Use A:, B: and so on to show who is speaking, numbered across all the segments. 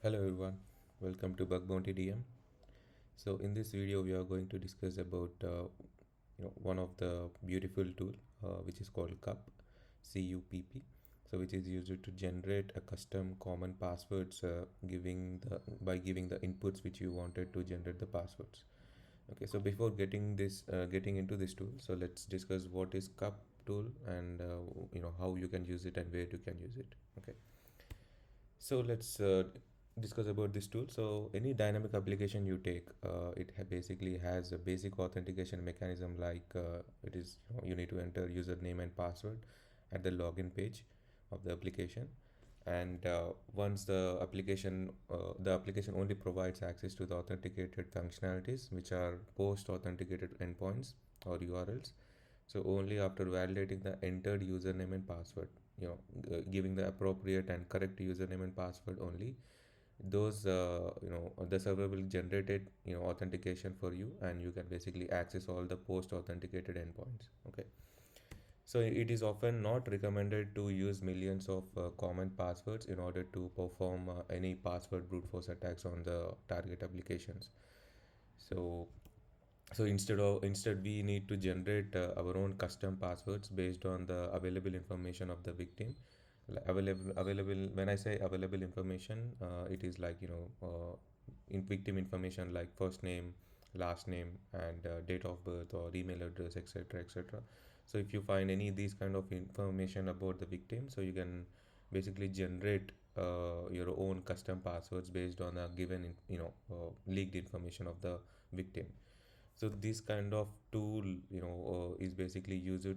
A: Hello everyone, welcome to Bug Bounty DM. So in this video we are going to discuss about one of the beautiful tool which is called CUPP. So which is used to generate a custom common passwords giving the inputs which you wanted to generate the passwords. Okay, so before getting into this tool, so let's discuss what is CUPP tool and how you can use it and where you can use it. Okay. So let's discuss about this tool. So any dynamic application you take, basically has a basic authentication mechanism like you need to enter username and password at the login page of the application. And once the application only provides access to the authenticated functionalities, which are post authenticated endpoints or URLs. So only after validating the entered username and password, giving the appropriate and correct username and password only, those the server will generate it, authentication for you, and you can basically access all the post authenticated endpoints. Okay. So it is often not recommended to use millions of common passwords in order to perform any password brute force attacks on the target applications. So instead we need to generate our own custom passwords based on the available information of the victim. Available, when I say available information, it is like in victim information like first name, last name, and date of birth or email address, etc., etc. So if you find any of these kind of information about the victim, so you can basically generate your own custom passwords based on a given leaked information of the victim. So this kind of tool is basically used,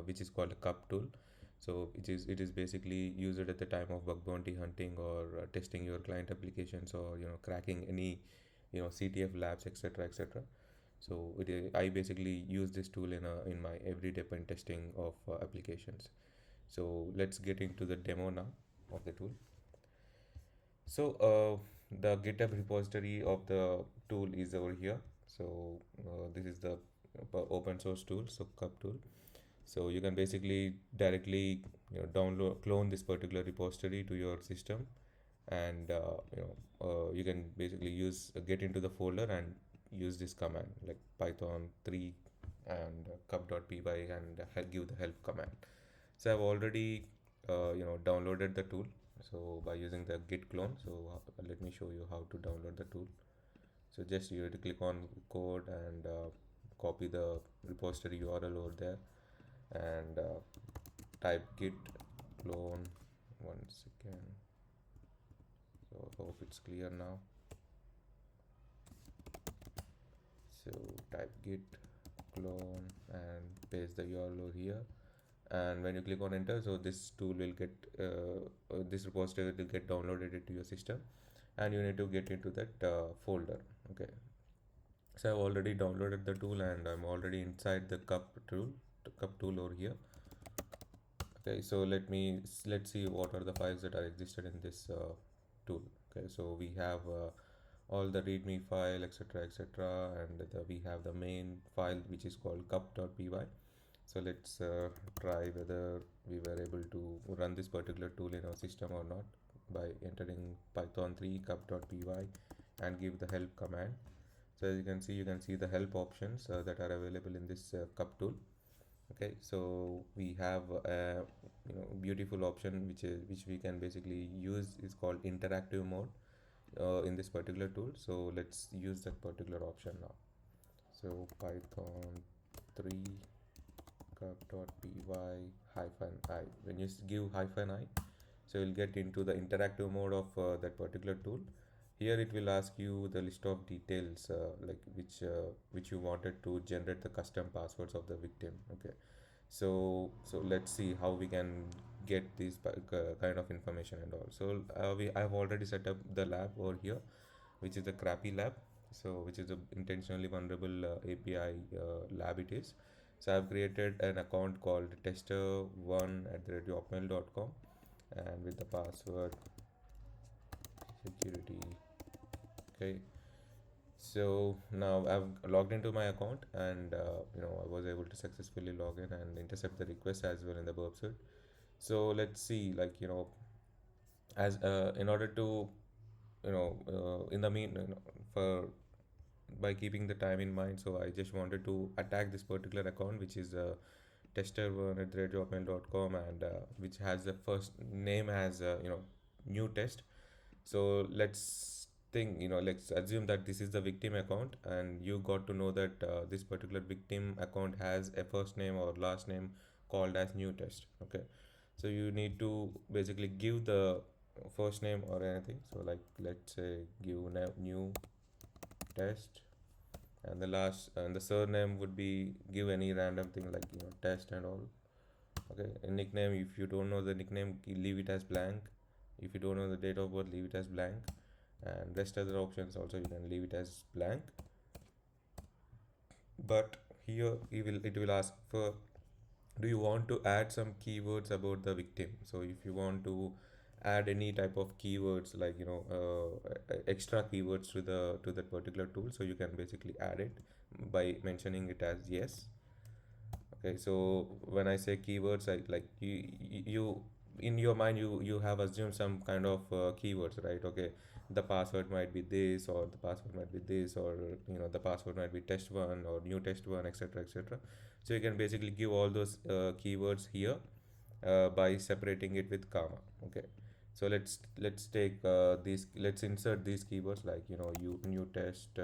A: which is called a CUPP tool. So it is basically used at the time of bug bounty hunting or testing your client applications, or cracking any CTF labs, etc., etc. So I basically use this tool in my everyday pen testing of applications. So let's get into the demo now of the tool. So the GitHub repository of the tool is over here. So this is the open source tool, so CUPP tool. So you can basically directly download, clone this particular repository to your system, and you can basically get into the folder and use this command like python 3 and cup.py and give the help command. So I've already downloaded the tool, so by using the git clone. So let me show you how to download the tool. So just you have to click on code and copy the repository URL over there, and type git clone. One second. So hope it's clear now. So type git clone and paste the URL over here, and when you click on enter, so this tool will get this repository will get downloaded into your system, and you need to get into that folder. Okay. So I've already downloaded the tool and I'm already inside the CUPP tool over here. Okay, so let's see what are the files that are existed in this tool. Okay, so we have all the readme file, etc., etc., and we have the main file which is called cup.py. So let's try whether we were able to run this particular tool in our system or not by entering python 3 cup.py and give the help command. So as you can see the help options that are available in this CUPP tool. Okay, so we have a beautiful option which we can basically use, is called interactive mode in this particular tool. So let's use that particular option now. So python 3 cup.py -i. When you give -i, so you'll get into the interactive mode of that particular tool. Here it will ask you the list of details like which you wanted to generate the custom passwords of the victim. Okay, so let's see how we can get this kind of information and all. So I've already set up the lab over here, which is the crappy lab, so which is a intentionally vulnerable API lab it is. So I've created an account called tester1@hotmail.com, and with the password security. Okay, so now I've logged into my account, and I was able to successfully log in and intercept the request as well in the burp suite. So let's see, like as in order to in the mean, for by keeping the time in mind, so I just wanted to attack this particular account, which is tester1@jobmail.com, and which has the first name as new test. So let's assume that this is the victim account, and you got to know that this particular victim account has a first name or last name called as new test. Okay, so you need to basically give the first name or anything. So like, let's say give new test, and the last and the surname would be give any random thing like test and all. Okay, a nickname, if you don't know the nickname, leave it as blank. If you don't know the date of birth, leave it as blank, and rest other options also you can leave it as blank. But here it will ask for, do you want to add some keywords about the victim? So if you want to add any type of keywords, like extra keywords to that particular tool, so you can basically add it by mentioning it as yes. Okay, so when I say keywords, I like you in your mind, you have assumed some kind of keywords, right? Okay, the password might be this, or the password might be this, or the password might be test one or new test one, etc., etc. So you can basically give all those keywords here by separating it with comma. Okay, so let's take these. Let's insert these keywords like you new test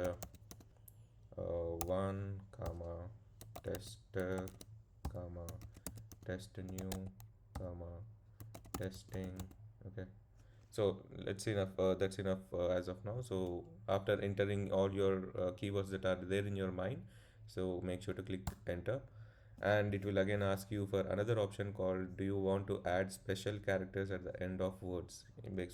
A: one comma test comma test new comma testing. Okay, so let's enough that's enough as of now. So after entering all your keywords that are there in your mind, so make sure to click enter, and it will again ask you for another option called, do you want to add special characters at the end of words?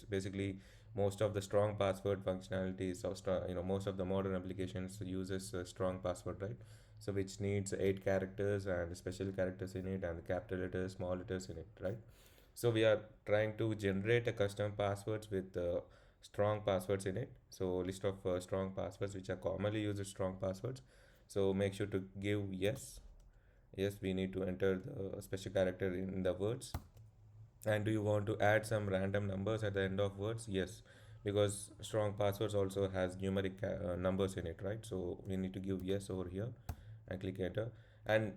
A: Basically, most of the strong password functionalities, or most of the modern applications uses a strong password, right? So which needs 8 characters and special characters in it, and capital letters, small letters in it, right? So we are trying to generate a custom passwords with strong passwords in it. So list of strong passwords which are commonly used strong passwords. So make sure to give yes. Yes, we need to enter the special character in the words. And do you want to add some random numbers at the end of words? Yes, because strong passwords also has numeric numbers in it, right? So we need to give yes over here and click enter. And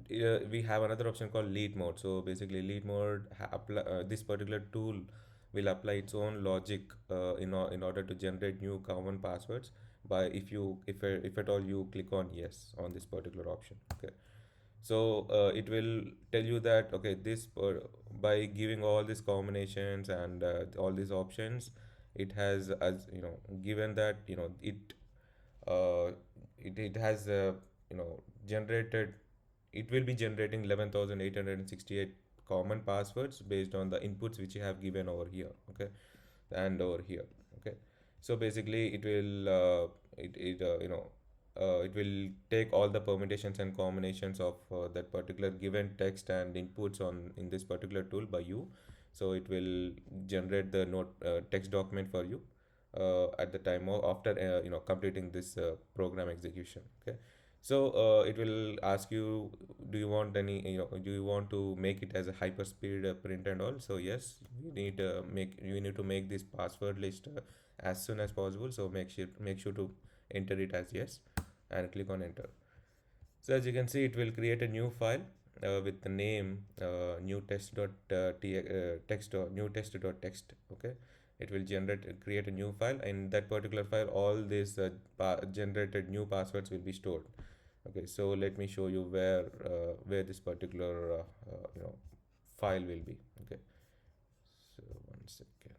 A: we have another option called lead mode. So basically, lead mode this particular tool will apply its own logic in order to generate new common passwords by if at all you click on yes on this particular option. Okay, so it will tell you that, okay, by giving all these combinations and all these options, it has, as given that uh, it has generated, it will be generating 11,868 common passwords based on the inputs which you have given over here. Okay, and over here. Okay, so basically it will take all the permutations and combinations of that particular given text and inputs on in this particular tool by you. So it will generate the note text document for you at the time of after completing this program execution. Okay, so it will ask you, do you want to make it as a hyperspeed print and all? So yes, you need to make this password list as soon as possible. So make sure to enter it as yes, and click on enter. So as you can see, it will create a new file with the name new test dot text or new test dot text. Okay, it will create a new file. In that particular file, all these generated new passwords will be stored. Okay, so let me show you where this particular file will be. Okay, so one second.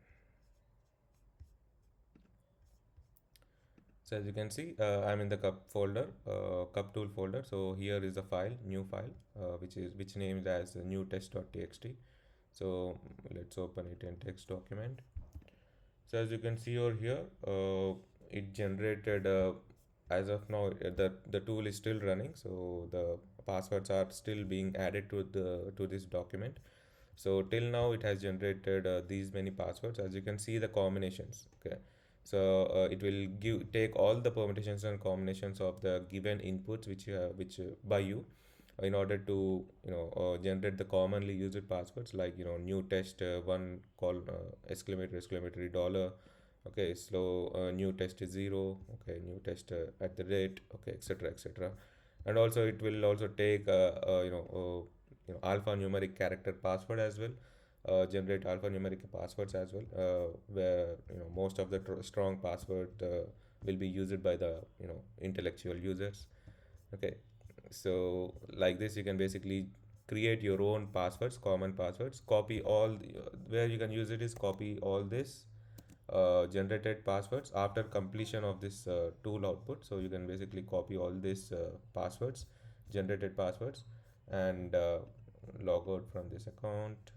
A: So as you can see, I'm in the CUPP folder, CUPP tool folder. So here is the file, new file, which named as new test.txt. So let's open it in text document. So as you can see over here, it generated as of now the tool is still running. So the passwords are still being added to this document. So till now it has generated these many passwords. As you can see the combinations. Okay, so it will take all the permutations and combinations of the given inputs which by you in order to generate the commonly used passwords like new test one call exclamatory dollar Okay, so new test is 0. Okay, new test at the rate. Okay, etc., etc. And also it will also take alphanumeric character password as well. Generate alphanumeric passwords as well, where most of the strong password will be used by the intellectual users. Okay, so like this you can basically create your own passwords, common passwords, copy where you can use it is copy all this generated passwords after completion of this tool output. So you can basically copy all these passwords, generated passwords, and log out from this account,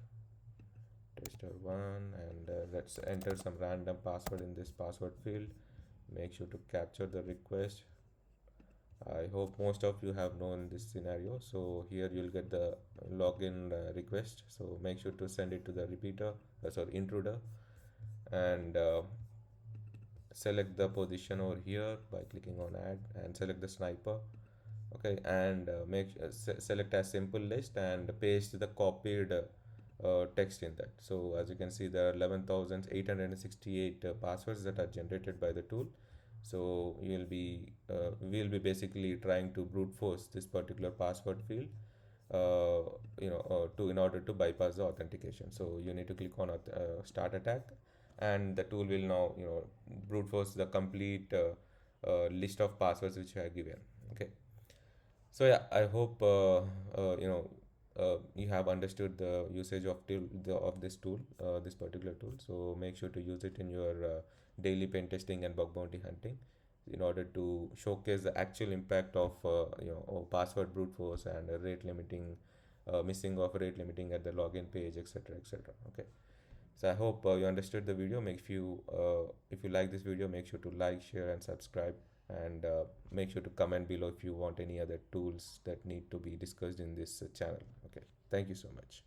A: tester1, and let's enter some random password in this password field. Make sure to capture the request. I hope most of you have known this scenario. So here you'll get the login request. So make sure to send it to the repeater, sorry, intruder, and select the position over here by clicking on add and select the sniper. Okay, and select as simple list and paste the copied text in that. So as you can see, there are 11,868 passwords that are generated by the tool. So we'll be basically trying to brute force this particular password field, to in order to bypass the authentication. So you need to click on start attack, and the tool will now brute force the complete list of passwords which I have given. Okay, so yeah, I hope you have understood the usage of of this tool, this particular tool. So make sure to use it in your daily pen testing and bug bounty hunting in order to showcase the actual impact of password brute force and rate limiting, missing of rate limiting at the login page, etc., etc. Okay. So I hope you understood the video. If you like this video, make sure to like, share, and subscribe. And make sure to comment below if you want any other tools that need to be discussed in this channel. Okay. Thank you so much.